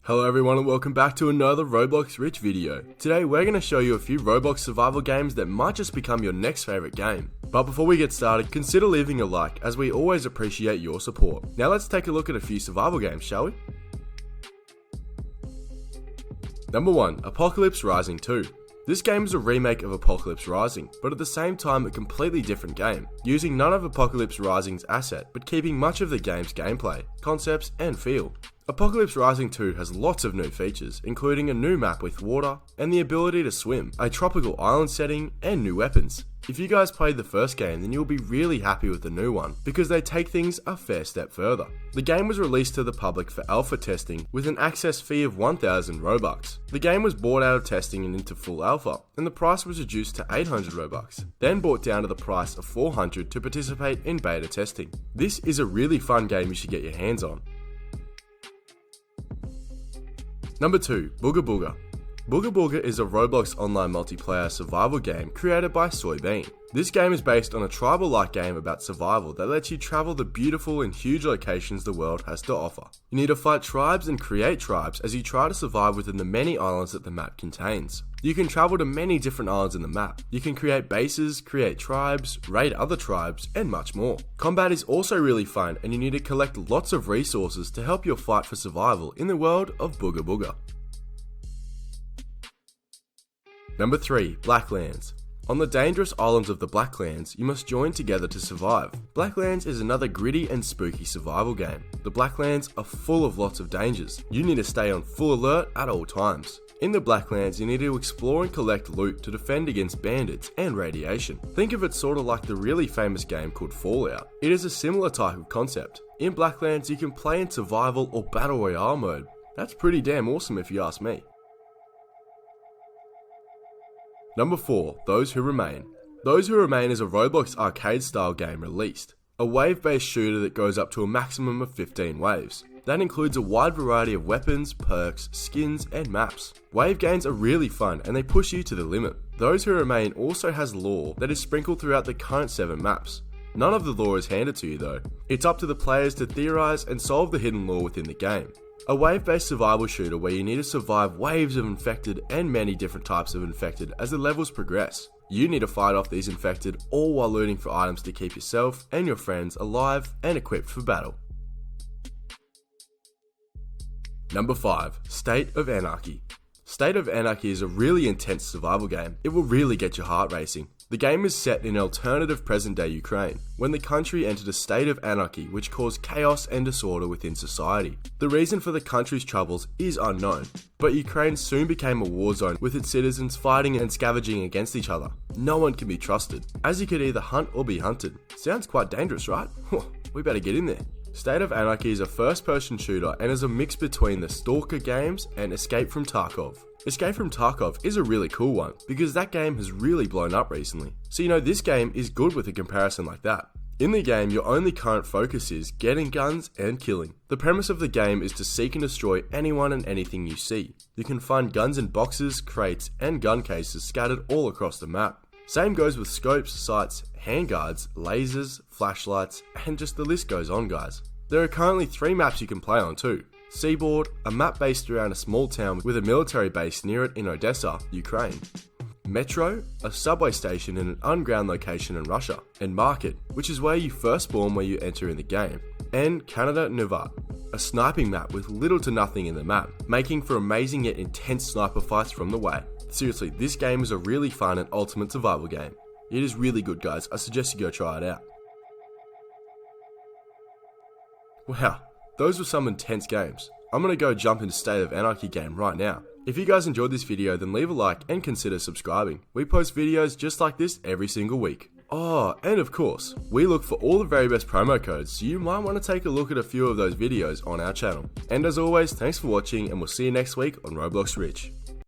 Hello everyone and welcome back to another Roblox Rich video. Today we're going to show you a few Roblox survival games that might just become your next favourite game. But before we get started, consider leaving a like as we always appreciate your support. Now let's take a look at a few survival games, shall we? Number 1. Apocalypse Rising 2. This game is a remake of Apocalypse Rising, but at the same time a completely different game, using none of Apocalypse Rising's asset but keeping much of the game's gameplay, concepts and feel. Apocalypse Rising 2 has lots of new features, including a new map with water and the ability to swim, a tropical island setting and new weapons. If you guys played the first game, then you'll be really happy with the new one, because they take things a fair step further. The game was released to the public for alpha testing with an access fee of 1,000 Robux. The game was bought out of testing and into full alpha, and the price was reduced to 800 Robux, then brought down to the price of 400 to participate in beta testing. This is a really fun game you should get your hands on. Number 2. Booga Booga. Booga Booga is a Roblox online multiplayer survival game created by Soybean. This game is based on a tribal-like game about survival that lets you travel the beautiful and huge locations the world has to offer. You need to fight tribes and create tribes as you try to survive within the many islands that the map contains. You can travel to many different islands in the map. You can create bases, create tribes, raid other tribes, and much more. Combat is also really fun and you need to collect lots of resources to help your fight for survival in the world of Booga Booga. Number 3. Blacklands. On the dangerous islands of the Blacklands, you must join together to survive. Blacklands is another gritty and spooky survival game. The Blacklands are full of lots of dangers. You need to stay on full alert at all times. In the Blacklands, you need to explore and collect loot to defend against bandits and radiation. Think of it sort of like the really famous game called Fallout. It is a similar type of concept. In Blacklands, you can play in survival or battle royale mode. That's pretty damn awesome if you ask me. Number 4. Those Who Remain. Those Who Remain is a Roblox arcade-style game released. A wave-based shooter that goes up to a maximum of 15 waves. That includes a wide variety of weapons, perks, skins, and maps. Wave games are really fun and they push you to the limit. Those Who Remain also has lore that is sprinkled throughout the current 7 maps. None of the lore is handed to you though. It's up to the players to theorize and solve the hidden lore within the game. A wave-based survival shooter where you need to survive waves of infected and many different types of infected as the levels progress. You need to fight off these infected, all while looting for items to keep yourself and your friends alive and equipped for battle. Number 5. State of Anarchy. State of Anarchy is a really intense survival game. It will really get your heart racing. The game is set in alternative present-day Ukraine, when the country entered a state of anarchy which caused chaos and disorder within society. The reason for the country's troubles is unknown, but Ukraine soon became a war zone with its citizens fighting and scavenging against each other. No one can be trusted, as you could either hunt or be hunted. Sounds quite dangerous, right? We better get in there. State of Anarchy is a first-person shooter and is a mix between the Stalker games and Escape from Tarkov. Escape from Tarkov is a really cool one because that game has really blown up recently. So this game is good with a comparison like that. In the game, your only current focus is getting guns and killing. The premise of the game is to seek and destroy anyone and anything you see. You can find guns in boxes, crates, and gun cases scattered all across the map. Same goes with scopes, sights, handguards, lasers, flashlights, and just the list goes on, guys. There are currently 3 maps you can play on too. Seaboard, a map based around a small town with a military base near it in Odessa, Ukraine. Metro, a subway station in an underground location in Russia. And Market, which is where you first spawn where you enter in the game. And Canada Nevat, a sniping map with little to nothing in the map, making for amazing yet intense sniper fights from the way. Seriously, this game is a really fun and ultimate survival game. It is really good, guys. I suggest you go try it out. Wow, those were some intense games. I'm going to go jump into State of Anarchy game right now. If you guys enjoyed this video, then leave a like and consider subscribing. We post videos just like this every single week. Oh, and of course, we look for all the very best promo codes, so you might want to take a look at a few of those videos on our channel. And as always, thanks for watching and we'll see you next week on Roblox Rich.